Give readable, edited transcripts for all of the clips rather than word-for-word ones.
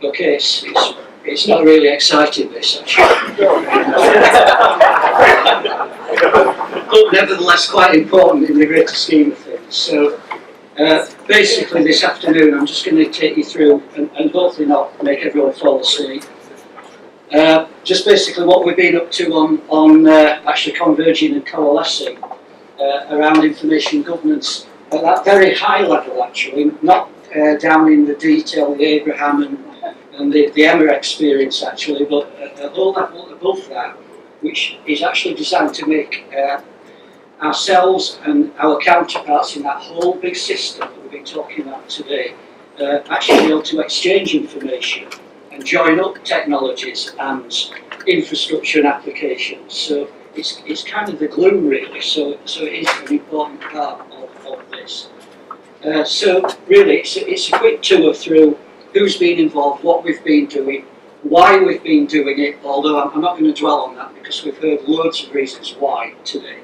Okay, it's not really exciting, this actually. But nevertheless quite important in the greater scheme of things. So basically this afternoon I'm just going to take you through, and hopefully not make everyone fall asleep, just basically what we've been up to on actually converging and coalescing around information governance at that very high level actually, not down in the detail, the Abraham and the Emma experience actually, but a whole level above that, which is actually designed to make ourselves and our counterparts in that whole big system that we've been talking about today actually be able to exchange information and join up technologies and infrastructure and applications. So it's kind of the glue really, so it is an important part of this. So really it's a quick tour through who's been involved, what we've been doing, why we've been doing it, although I'm not going to dwell on that because we've heard loads of reasons why today.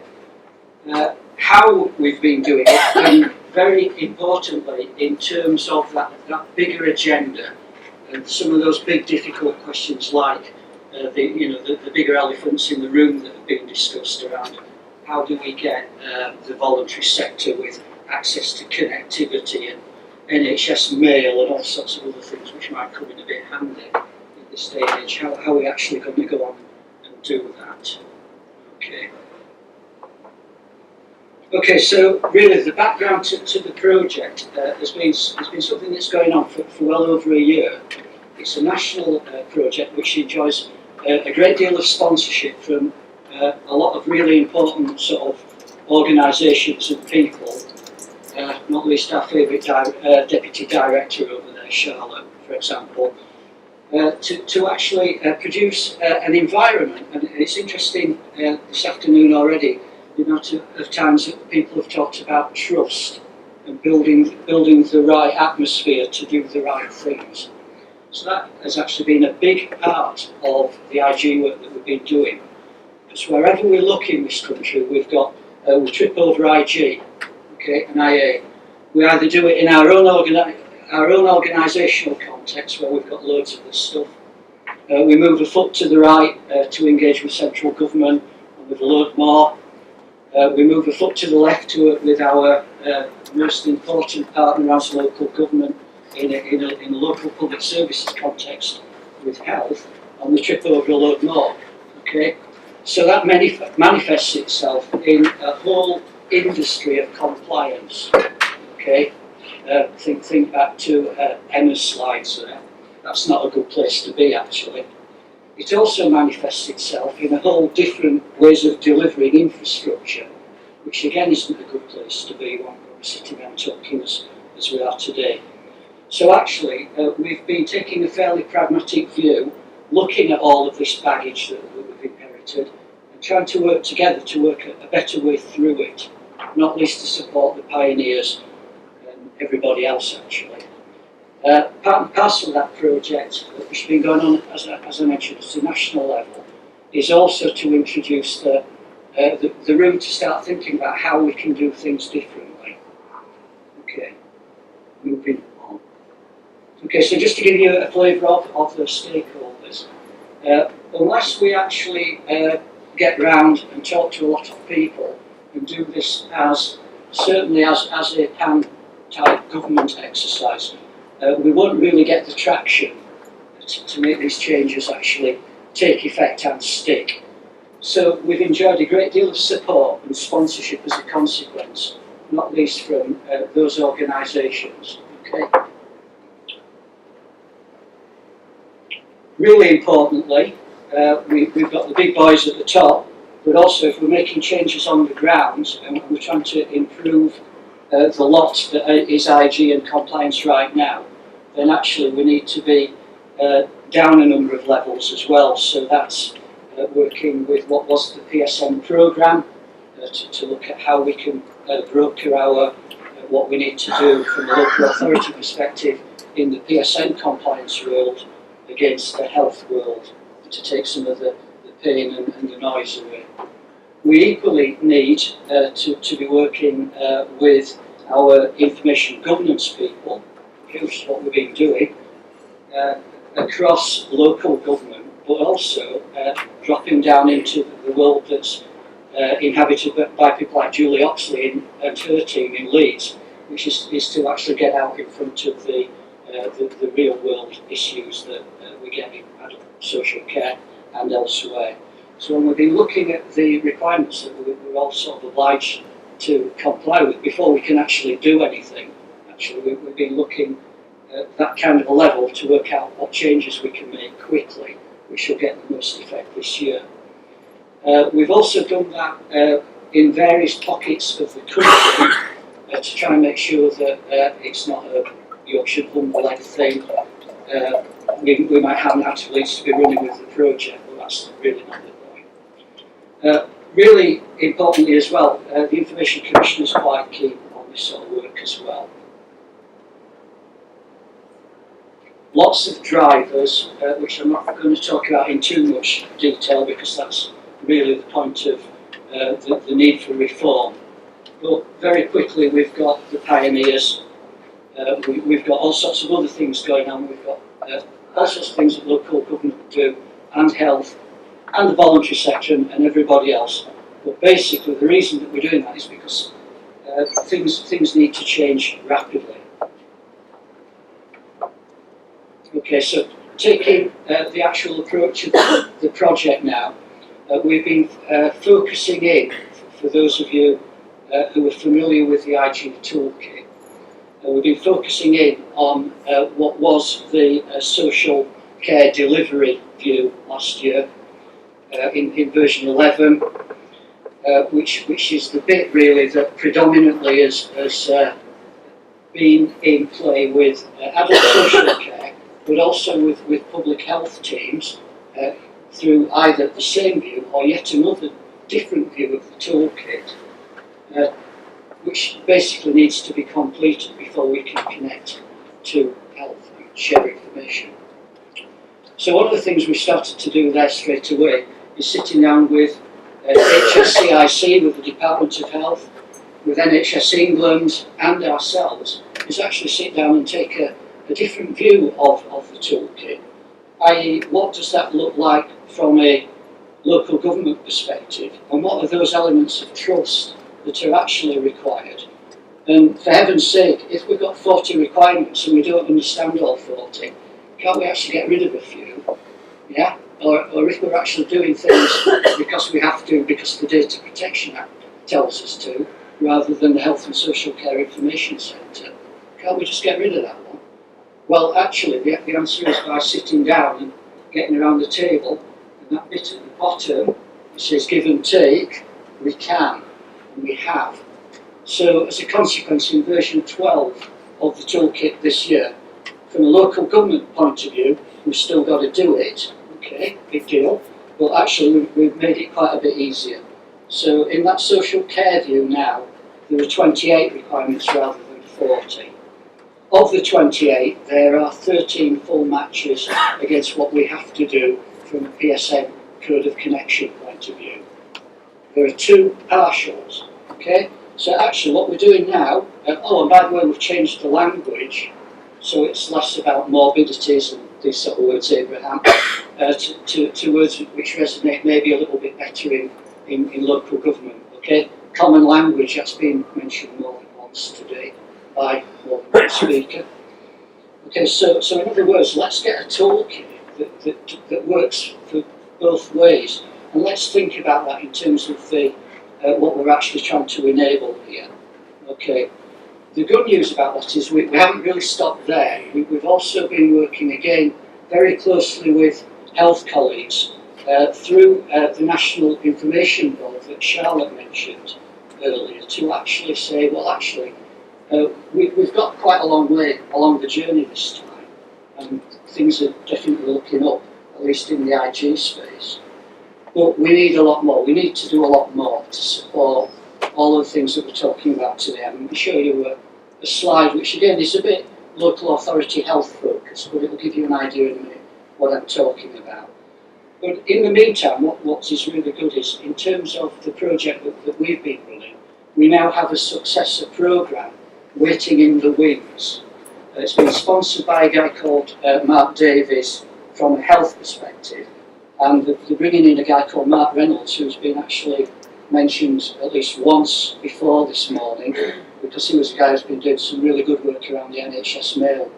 How we've been doing it, and very importantly in terms of that bigger agenda and some of those big difficult questions like the bigger elephants in the room that have been discussed around how do we get the voluntary sector with access to connectivity and NHS mail and all sorts of other things which might come in a bit handy at this day and age. How are we actually going to go on and do that? Okay, so really the background to the project has been something that's going on for well over a year. It's a national project which enjoys a great deal of sponsorship from a lot of really important sort of organisations and people, not least our favourite Deputy Director over there, Charlotte, for example, to actually produce an environment. And it's interesting this afternoon already, the amount of times that people have talked about trust and building the right atmosphere to do the right things. So that has actually been a big part of the IG work that we've been doing. Because wherever we look in this country, we trip over IG, okay, and IA. We either do it in our own organisational context where we've got loads of this stuff. We move a foot to the right to engage with central government and with a load more. We move a foot to the left with our most important partner as local government in a local public services context with health, and we trip over a load more. Okay, so that manifests itself in a whole industry of compliance. Okay, think back to Emma's slides there. That's not a good place to be actually. It also manifests itself in a whole different ways of delivering infrastructure, which again isn't a good place to be when we're sitting and talking as we are today. So actually, we've been taking a fairly pragmatic view, looking at all of this baggage that we've inherited, and trying to work together to work a better way through it, not least to support the pioneers and everybody else actually. Part and parcel of that project, which has been going on, as I mentioned, at a national level, is also to introduce the room to start thinking about how we can do things differently. Okay, moving on. Okay, so just to give you a flavour of the stakeholders, unless we actually get round and talk to a lot of people and do this certainly as a PAN-type government exercise, we won't really get the traction to make these changes actually take effect and stick. So we've enjoyed a great deal of support and sponsorship as a consequence, not least from those organisations. Okay. Really importantly, we've got the big boys at the top, but also if we're making changes on the ground and we're trying to improve the lot that is IG and compliance right now, then actually we need to be down a number of levels as well. So that's working with what was the PSN programme to look at how we can broker our what we need to do from a local authority perspective in the PSN compliance world against the health world to take some of the pain and the noise away. We equally need to be working with our information governance people, which is what we've been doing, across local government, but also dropping down into the world that's inhabited by people like Julie Oxley and her team in Leeds, which is to actually get out in front of the real world issues that we get in adult social care and elsewhere. So when we've been looking at the requirements that we're all sort of obliged to comply with before we can actually do anything, actually we've been looking at that kind of a level to work out what changes we can make quickly, which will get the most effect this year. We've also done that in various pockets of the country to try and make sure that it's not a Yorkshire humble-led thing. We might have national leads to be running with the project, but that's really not the point. Really importantly as well, the Information Commission is quite keen on this sort of work as well. Lots of drivers, which I'm not going to talk about in too much detail because that's really the point of the need for reform. But very quickly we've got the pioneers, we've got all sorts of other things going on, we've got all sorts of things that local government do, and health, and the voluntary sector and everybody else. But basically the reason that we're doing that is because things need to change rapidly. Okay, so taking the actual approach of the project now, we've been focusing in, for those of you who are familiar with the IG Toolkit, we've been focusing in on what was the social care delivery view last year in version 11, which is the bit really that predominantly has been in play with adult social care, but also with public health teams through either the same view or yet another different view of the toolkit, which basically needs to be completed before we can connect to health and share information. So one of the things we started to do there straight away is sitting down with HSCIC, with the Department of Health, with NHS England and ourselves, is actually sit down and take a different view of the toolkit, i.e. what does that look like from a local government perspective, and what are those elements of trust that are actually required. And for heaven's sake, if we've got 40 requirements and we don't understand all 40, can't we actually get rid of a few? Yeah? Or if we're actually doing things because we have to, because the Data Protection Act tells us to, rather than the Health and Social Care Information Centre, can't we just get rid of that one? Well, actually, the answer is by sitting down and getting around the table, and that bit at the bottom, it says give and take, we can, and we have. So, as a consequence, in version 12 of the toolkit this year, from a local government point of view, we've still got to do it, okay, big deal, but actually we've made it quite a bit easier. So, in that social care view now, there are 28 requirements rather than 40. Of the 28, there are 13 full matches against what we have to do from a PSN Code of Connection point of view. There are 2 partials, okay? So actually what we're doing now, oh, and by the way, we've changed the language, so it's less about morbidities and these sort of words, Abraham, to words which resonate maybe a little bit better in local government, okay? Common language, that's been mentioned more than once today by more than one speaker. Okay, so in other words, let's get a toolkit that works for both ways, and let's think about that in terms of the what we're actually trying to enable here. Okay, the good news about that is we haven't really stopped there. We've also been working again very closely with health colleagues through the National Information Board that Charlotte mentioned earlier, to actually say, well, actually, we've got quite a long way along the journey this time, and things are definitely looking up, at least in the IG space. But we need a lot more. We need to do a lot more to support all of the things that we're talking about today. I'm going to show you a slide which again is a bit local authority health focused, but it will give you an idea in a minute what I'm talking about. But in the meantime, what is really good is, in terms of the project that we've been running, we now have a successor programme waiting in the wings. It's been sponsored by a guy called Mark Davies from a health perspective, and they're bringing in a guy called Mark Reynolds, who's been actually mentioned at least once before this morning, because he was a guy who's been doing some really good work around the NHS Mail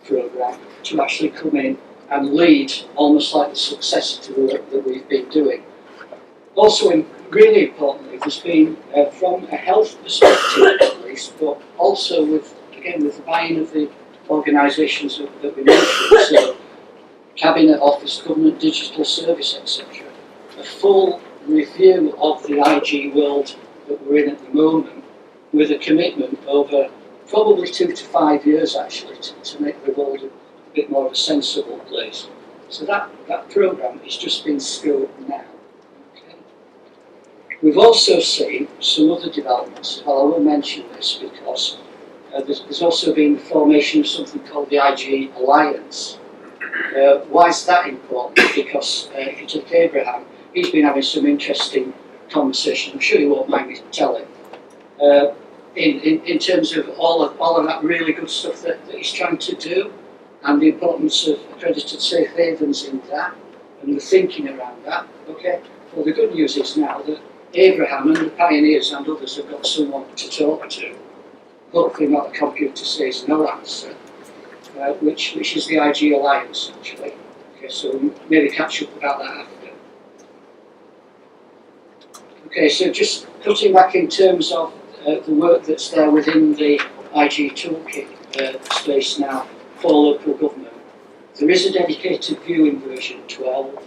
programme, to actually come in and lead almost like the successor to the work that we've been doing. Also, really importantly, there's been, from a health perspective at least, but also with, again, with the buy-in of the organisations that we mentioned, so Cabinet Office, Government Digital Service, etc., a full review of the IG world that we're in at the moment, with a commitment over probably 2 to 5 years actually to make the world a bit more of a sensible place. So that programme is just being scoped now. Okay. We've also seen some other developments. Well, I will mention this because there's also been the formation of something called the IG Alliance. Why is that important? Because if you take Abraham, he's been having some interesting conversation. I'm sure you won't mind me telling. In terms of all of that really good stuff that he's trying to do, and the importance of accredited safe havens in that, and the thinking around that. Okay. Well, the good news is now that Abraham and the pioneers and others have got someone to talk to. Hopefully not a computer says no answer, which is the IG Alliance actually. Okay, so we'll maybe catch up about that after. Okay, so just putting back in terms of the work that's there within the IG Toolkit space now for local government. There is a dedicated view in version 12.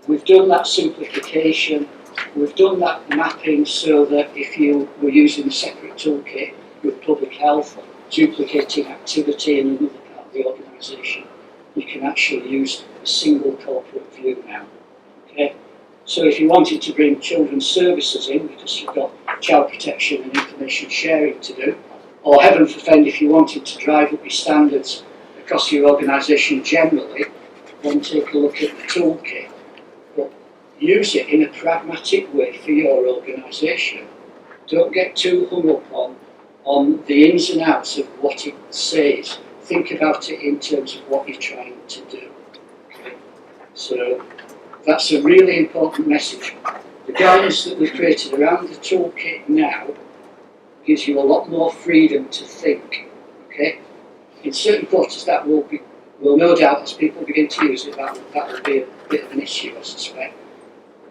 We've done that simplification. We've done that mapping so that if you were using a separate toolkit with public health, duplicating activity in another part of the organisation, you can actually use a single corporate view now. Okay? So if you wanted to bring children's services in, because you've got child protection and information sharing to do, or heaven forfend, if you wanted to drive up your standards across your organisation generally, then take a look at the toolkit. But use it in a pragmatic way for your organisation. Don't get too hung up on the ins and outs of what it says. Think about it in terms of what you're trying to do. Okay? So that's a really important message. The guidance that we've created around the toolkit now gives you a lot more freedom to think. Okay? In certain quarters that will no doubt, as people begin to use it, that will be a bit of an issue, I suspect.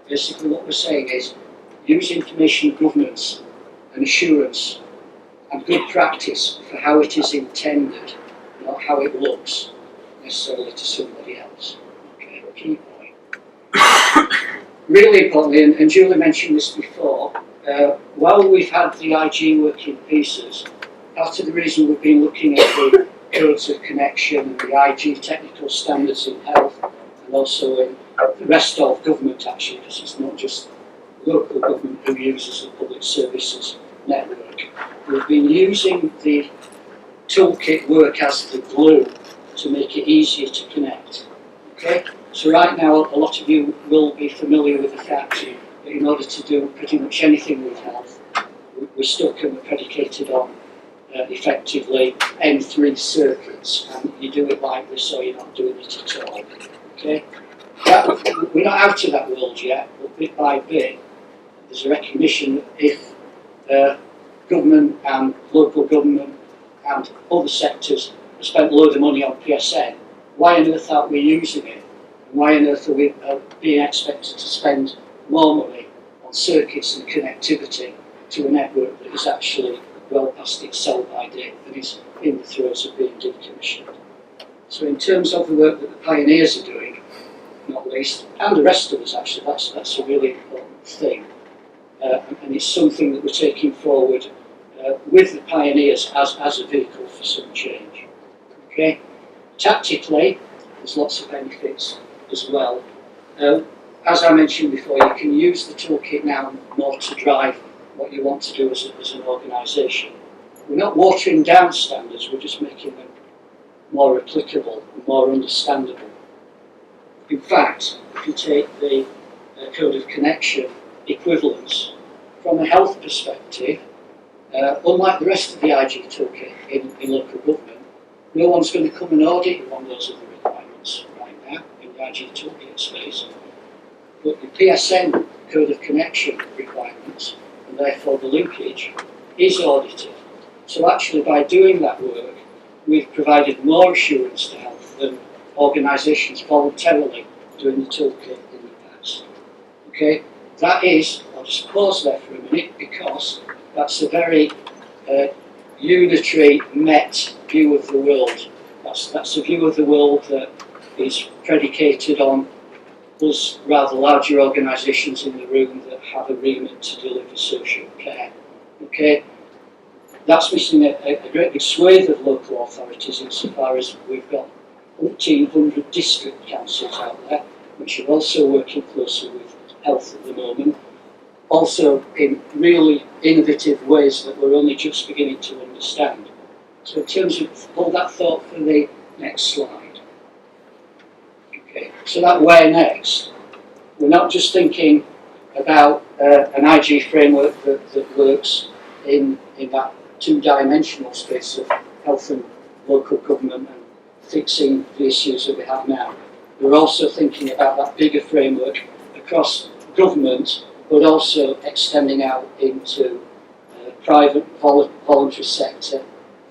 Basically what we're saying is, use information governance and assurance and good practice for how it is intended, not how it looks necessarily to somebody else. Okay, key point. Really importantly, and Julie mentioned this before, while we've had the IG work in pieces, part of the reason we've been looking at the codes of connection and the IG technical standards in health, and also in the rest of government actually, because it's not just local government who uses the public services network. We've been using the toolkit work as the glue to make it easier to connect. Okay? So right now, a lot of you will be familiar with the fact that in order to do pretty much anything with health, we're stuck and we're predicated on effectively M3 circuits, and you do it like this or you're not doing it at all. Okay? We're not out of that world yet, but bit by bit, there's a recognition that if government and local government and other sectors have spent a load of money on PSN, why on earth aren't we using it? And why on earth are we being expected to spend more money on circuits and connectivity to a network that is actually well past its sell-by date and is in the throes of being decommissioned? So in terms of the work that the pioneers are doing, not least, and the rest of us actually, that's a really important thing. And it's something that we're taking forward with the pioneers as a vehicle for some change. Okay? Tactically, there's lots of benefits as well. As I mentioned before, you can use the toolkit now more to drive what you want to do as an organisation. We're not watering down standards, we're just making them more applicable and more understandable. In fact, if you take the code of connection equivalence, from a health perspective, unlike the rest of the IG toolkit in local government, no one's going to come and audit you on those other requirements right now. the IG Toolkit space. But the PSN code of connection requirements, and therefore the linkage, is audited. So actually by doing that work, we've provided more assurance to health than organisations voluntarily doing the toolkit in the past. Okay, that is, I'll just pause there for a minute because that's a very unitary, met view of the world. That's a view of the world that is predicated on us rather larger organisations in the room that have a remit to deliver social care. Okay, that's missing a great big swathe of local authorities insofar as we've got 1,800 district councils out there, which are also working closely with health at the moment, also in really innovative ways that we're only just beginning to understand. So in terms of, hold that thought for the next slide. Okay, so that where next, we're not just thinking about an IG framework that works in that two-dimensional space of health and local government and fixing the issues that we have now. We're also thinking about that bigger framework across government, but also extending out into private voluntary sector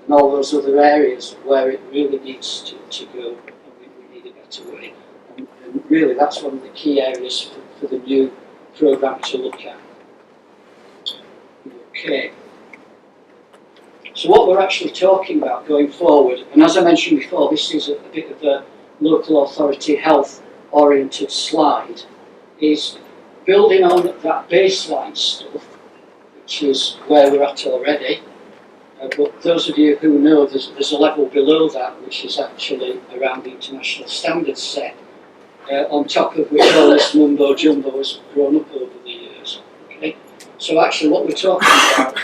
and all those other areas where it really needs to go, and we need a better way. And really that's one of the key areas for the new programme to look at. Okay. So what we're actually talking about going forward, and as I mentioned before, this is a bit of a local authority health oriented slide, is building on that baseline stuff, which is where we're at already. But those of you who know, there's a level below that, which is actually around the international standards set, on top of which all this mumbo jumbo has grown up over the years. Okay? So actually what we're talking about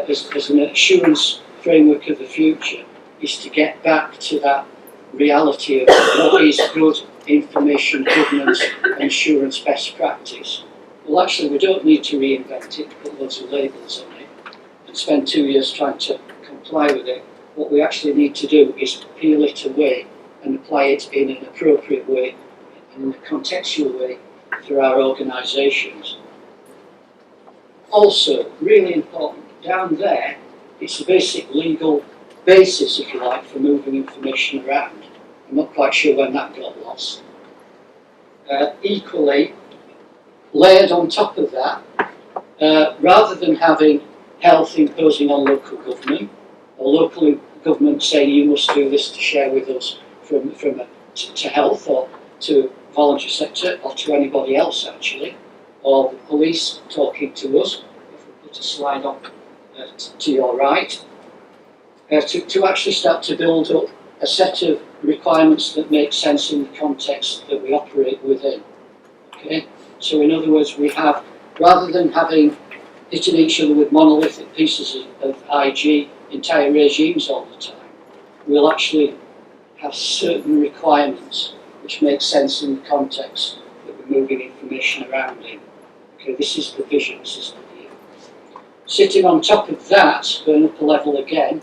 as an assurance framework of the future is to get back to that reality of what is good information governance and assurance best practice. Well, actually, we don't need to reinvent it, put loads of labels on it, and spend 2 years trying to comply with it. What we actually need to do is peel it away and apply it in an appropriate way, in a contextual way for our organisations. Also, really important, down there, it's the basic legal basis, if you like, for moving information around. I'm not quite sure when that got lost. Equally, layered on top of that, rather than having health imposing on local government, or local government saying you must do this to share with us to health or to voluntary sector or to anybody else actually, or the police talking to us, if we put a slide up to your right, to actually start to build up a set of requirements that make sense in the context that we operate within. Okay? So in other words, we have, rather than hitting each other with monolithic pieces of IG, entire regimes all the time, we'll actually have certain requirements which make sense in the context that we're moving information around in. Okay, this is the vision, this is the view. Sitting on top of that, going up a level again,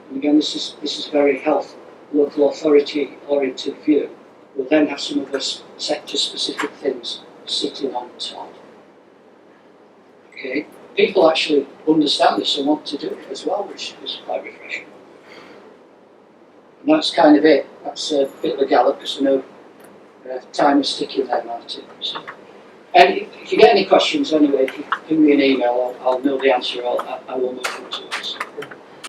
and again this is very health, local authority oriented view, we'll then have some of those sector specific things sitting on top. Okay, people actually understand this and want to do it as well, which is quite refreshing. And that's kind of it. That's a bit of a gallop because I know time is ticking there, Martin. So, and if you get any questions anyway, if you ping me an email, I'll know the answer, I will move on to it.